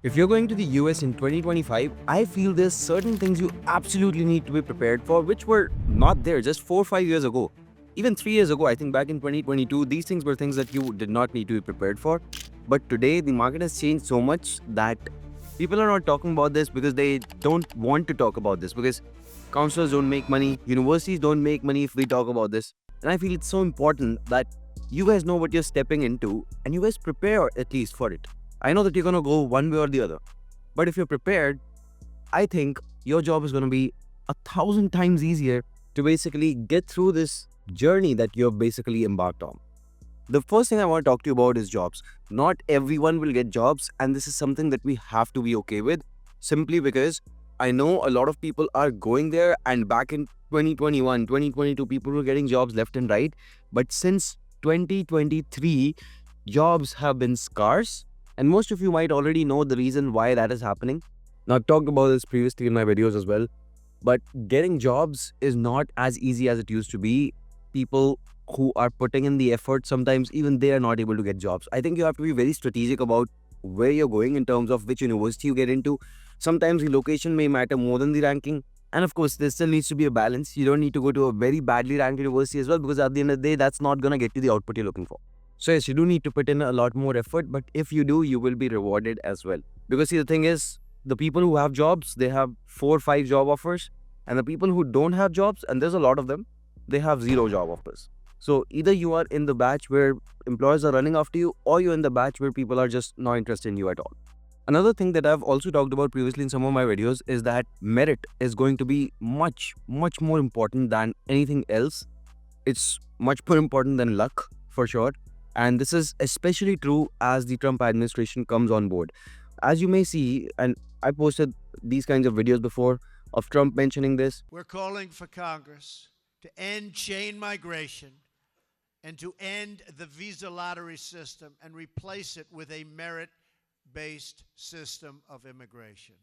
If you're going to the US in 2025, I feel there's certain things you absolutely need to be prepared for, which were not there just 4 or 5 years ago. Even 3 years ago, I think back in 2022, these things were things that you did not need to be prepared for. But today, the market has changed so much that people are not talking about this because they don't want to talk about this, because counselors don't make money, universities don't make money if we talk about this. And I feel it's so important that you guys know what you're stepping into and you guys prepare at least for it. I know that you're going to go one way or the other, but if you're prepared, I think your job is going to be 1,000 times easier to basically get through this journey that you've basically embarked on. The first thing I want to talk to you about is jobs. Not everyone will get jobs, and this is something that we have to be okay with, simply because I know a lot of people are going there, and back in 2021, 2022, people were getting jobs left and right. But since 2023, jobs have been scarce, and most of you might already know the reason why that is happening. Now, I've talked about this previously in my videos as well, but getting jobs is not as easy as it used to be. People who are putting in the effort, sometimes even they are not able to get jobs. I think you have to be very strategic about where you're going in terms of which university you get into. Sometimes the location may matter more than the ranking. And of course, there still needs to be a balance. You don't need to go to a very badly ranked university as well, because at the end of the day, that's not going to get you the output you're looking for. So yes, you do need to put in a lot more effort, but if you do, you will be rewarded as well. Because see, the thing is, the people who have jobs, they have 4 or 5 job offers, and the people who don't have jobs, and there's a lot of them, they have 0 job offers. So either you are in the batch where employers are running after you, or you're in the batch where people are just not interested in you at all. Another thing that I've also talked about previously in some of my videos is that merit is going to be much, much more important than anything else. It's much more important than luck, for sure. And this is especially true as the Trump administration comes on board. As you may see, and I posted these kinds of videos before of Trump mentioning this. We're calling for Congress to end chain migration and to end the visa lottery system and replace it with a merit-based system of immigration.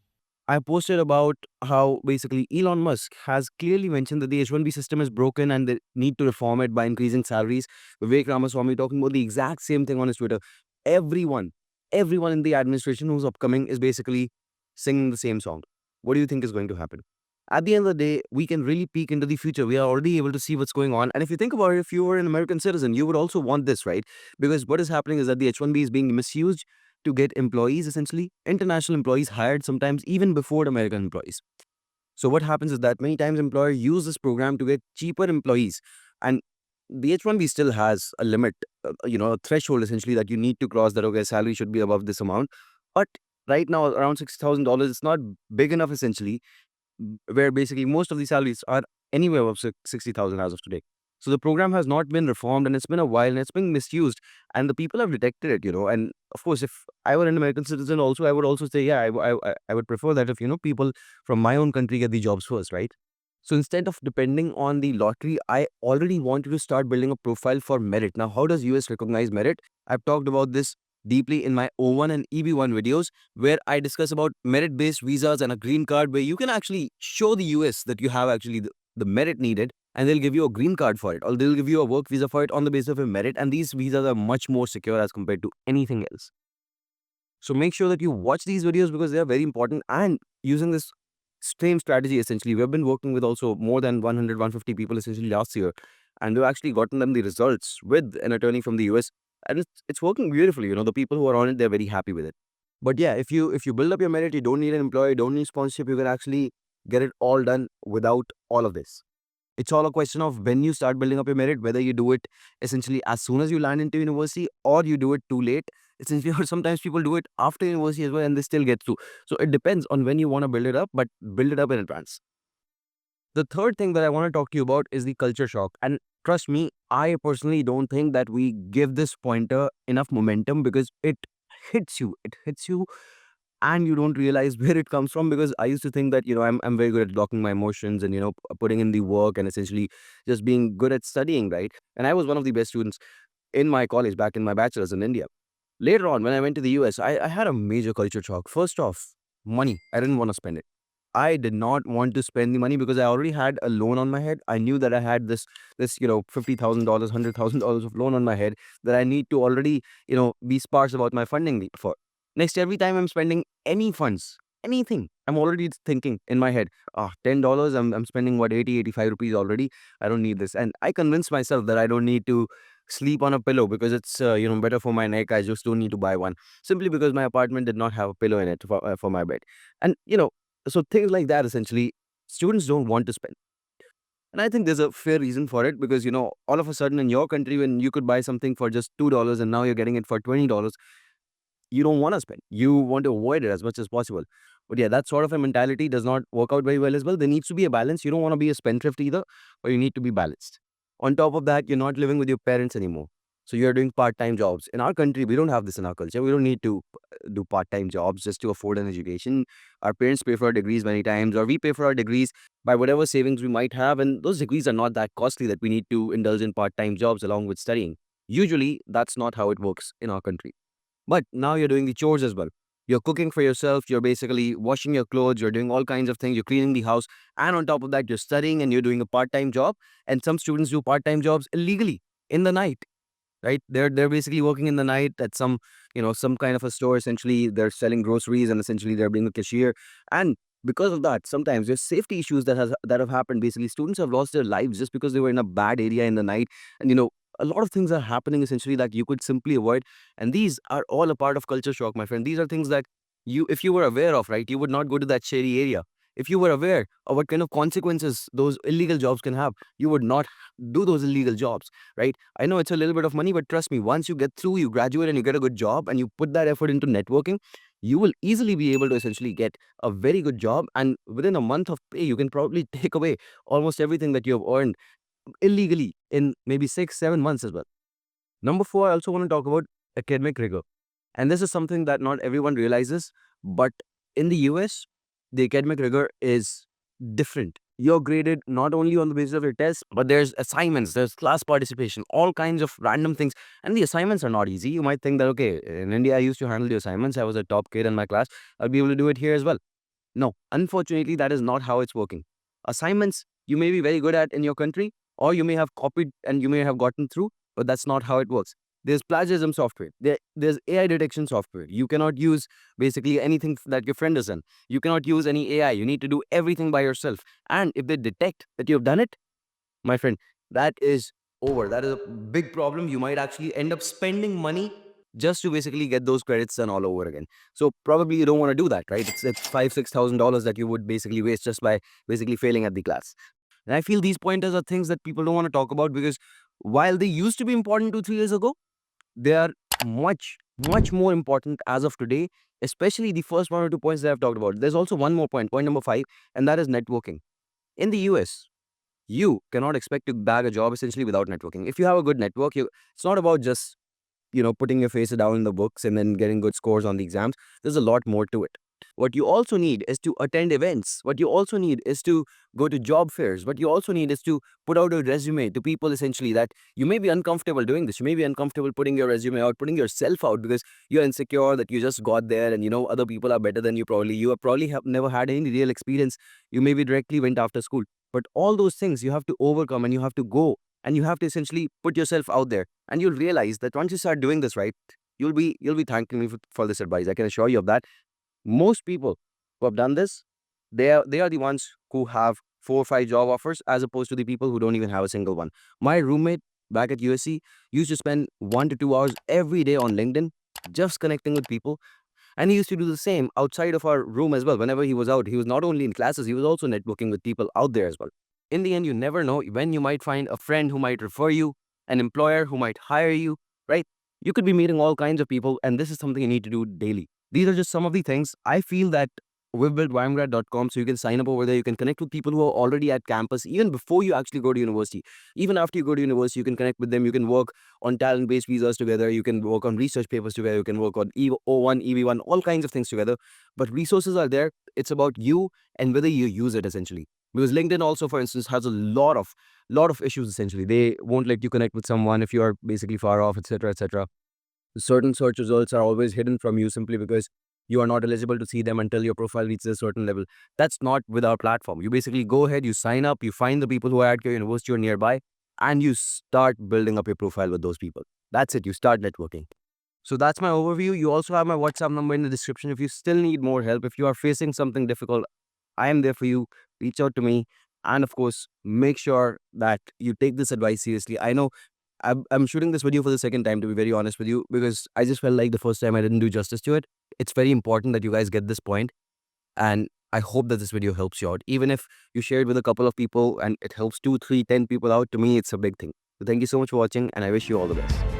I posted about how basically Elon Musk has clearly mentioned that the H-1B system is broken and they need to reform it by increasing salaries. Vivek Ramaswamy talking about the exact same thing on his Twitter. Everyone, everyone in the administration who's upcoming is basically singing the same song. What do you think is going to happen? At the end of the day, we can really peek into the future. We are already able to see what's going on. And if you think about it, if you were an American citizen, you would also want this, right? Because what is happening is that the H-1B is being misused to get employees, essentially international employees, hired sometimes even before American employees. So what happens is that many times employers use this program to get cheaper employees, and the H1B still has a limit, a threshold essentially that you need to cross, that okay, salary should be above this amount. But right now around $60,000, it's not big enough essentially, where basically most of the salaries are anywhere above 60,000 as of today. So the program has not been reformed, and it's been a while, and it's been misused, and the people have detected it, And of course, if I were an American citizen also, I would also say, yeah, I would prefer that if, people from my own country get the jobs first, right? So instead of depending on the lottery, I already want you to start building a profile for merit. Now, how does US recognize merit? I've talked about this deeply in my O1 and EB1 videos, where I discuss about merit-based visas and a green card, where you can actually show the US that you have actually the merit needed, and they'll give you a green card for it, or they'll give you a work visa for it on the basis of your merit. And these visas are much more secure as compared to anything else. So make sure that you watch these videos because they are very important. And using this same strategy, essentially, we've been working with also more than 100, 150 people essentially last year, and we've actually gotten them the results with an attorney from the US, and it's working beautifully. The people who are on it, they're very happy with it. But yeah, if you build up your merit, you don't need an employee, don't need sponsorship. You can actually get it all done without all of this. It's all a question of when you start building up your merit, whether you do it essentially as soon as you land into university, or you do it too late. Essentially, or sometimes people do it after university as well and they still get through. So it depends on when you want to build it up, but build it up in advance. The third thing that I want to talk to you about is the culture shock. And trust me, I personally don't think that we give this pointer enough momentum, because it hits you. It hits you and you don't realize where it comes from. Because I used to think that, I'm very good at blocking my emotions and, putting in the work and essentially just being good at studying, right? And I was one of the best students in my college back in my bachelor's in India. Later on, when I went to the US, I had a major culture shock. First off, money. I didn't want to spend it. I did not want to spend the money because I already had a loan on my head. I knew that I had this $50,000, $100,000 of loan on my head that I need to already, be sparse about my funding for. Next, every time I'm spending any funds, anything, I'm already thinking in my head, $10, I'm spending what, 80, 85 rupees already. I don't need this. And I convince myself that I don't need to sleep on a pillow because it's, better for my neck. I just don't need to buy one simply because my apartment did not have a pillow in it for my bed. And, so things like that, essentially, students don't want to spend. And I think there's a fair reason for it because, all of a sudden in your country, when you could buy something for just $2 and now you're getting it for $20, you don't want to spend. You want to avoid it as much as possible. But yeah, that sort of a mentality does not work out very well as well. There needs to be a balance. You don't want to be a spendthrift either, but you need to be balanced. On top of that, you're not living with your parents anymore. So you're doing part-time jobs. In our country, we don't have this in our culture. We don't need to do part-time jobs just to afford an education. Our parents pay for our degrees many times, or we pay for our degrees by whatever savings we might have. And those degrees are not that costly that we need to indulge in part-time jobs along with studying. Usually, that's not how it works in our country. But now you're doing the chores as well. You're cooking for yourself, you're basically washing your clothes, you're doing all kinds of things, you're cleaning the house, and on top of that, you're studying and you're doing a part-time job. And some students do part-time jobs illegally in the night, right? They're basically working in the night at some kind of a store. Essentially, they're selling groceries and essentially they're being a cashier. And because of that, sometimes there's safety issues that have happened. Basically, students have lost their lives just because they were in a bad area in the night. And a lot of things are happening essentially that you could simply avoid. And these are all a part of culture shock, my friend. These are things that if you were aware of, right, you would not go to that shady area. If you were aware of what kind of consequences those illegal jobs can have, you would not do those illegal jobs, right? I know it's a little bit of money, but trust me, once you get through, you graduate and you get a good job and you put that effort into networking, you will easily be able to essentially get a very good job. And within a month of pay, you can probably take away almost everything that you have earned illegally in maybe 6, 7 months as well. Number four, I also want to talk about academic rigor. And this is something that not everyone realizes, but in the US, the academic rigor is different. You're graded not only on the basis of your tests, but there's assignments, there's class participation, all kinds of random things. And the assignments are not easy. You might think that, okay, in India, I used to handle the assignments. I was a top kid in my class. I'll be able to do it here as well. No, unfortunately, that is not how it's working. Assignments you may be very good at in your country, or you may have copied and you may have gotten through, but that's not how it works. There's plagiarism software. There's AI detection software. You cannot use basically anything that your friend has done. You cannot use any AI. You need to do everything by yourself. And if they detect that you've done it, my friend, that is over. That is a big problem. You might actually end up spending money just to basically get those credits done all over again. So probably you don't want to do that, right? It's $5,000, $6,000 that you would basically waste just by basically failing at the class. And I feel these pointers are things that people don't want to talk about because while they used to be important 2, 3 years ago, they are much, much more important as of today, especially the first 1 or 2 points that I've talked about. There's also one more point number five, and that is networking. In the US, you cannot expect to bag a job essentially without networking. If you have a good network, it's not about just putting your face down in the books and then getting good scores on the exams. There's a lot more to it. What you also need is to attend events. What you also need is to go to job fairs. What you also need is to put out a resume to people essentially that you may be uncomfortable doing this. You may be uncomfortable putting your resume out, putting yourself out because you're insecure that you just got there and other people are better than you probably. You have probably have never had any real experience. You maybe directly went after school. But all those things you have to overcome and you have to go and you have to essentially put yourself out there. And you'll realize that once you start doing this right, you'll be thanking me for this advice. I can assure you of that. Most people who have done this, they are the ones who have 4 or 5 job offers as opposed to the people who don't even have a single one. My roommate back at USC used to spend 1 to 2 hours every day on LinkedIn just connecting with people. And he used to do the same outside of our room as well. Whenever he was out, he was not only in classes, he was also networking with people out there as well. In the end, you never know when you might find a friend who might refer you, an employer who might hire you, right? You could be meeting all kinds of people, and this is something you need to do daily. These are just some of the things. I feel that we've built YMGrad.com so you can sign up over there. You can connect with people who are already at campus even before you actually go to university. Even after you go to university, you can connect with them. You can work on talent-based visas together. You can work on research papers together. You can work on O1, EB1, all kinds of things together. But resources are there. It's about you and whether you use it essentially. Because LinkedIn also, for instance, has a lot of issues essentially. They won't let you connect with someone if you are basically far off, etc., etc. Certain search results are always hidden from you simply because you are not eligible to see them until your profile reaches a certain level. That's not with our platform. You basically go ahead, you sign up, you find the people who are at your university or nearby, and you start building up your profile with those people. That's it. You start networking. So that's my overview. You also have my WhatsApp number in the description. If you still need more help, if you are facing something difficult, I am there for you. Reach out to me. And of course, make sure that you take this advice seriously. I know I'm shooting this video for the second time, to be very honest with you, because I just felt like the first time I didn't do justice to it. It's very important that you guys get this point, and I hope that this video helps you out. Even if you share it with a couple of people and it helps 2, 3, 10 people out, to me, it's a big thing. So thank you so much for watching, and I wish you all the best.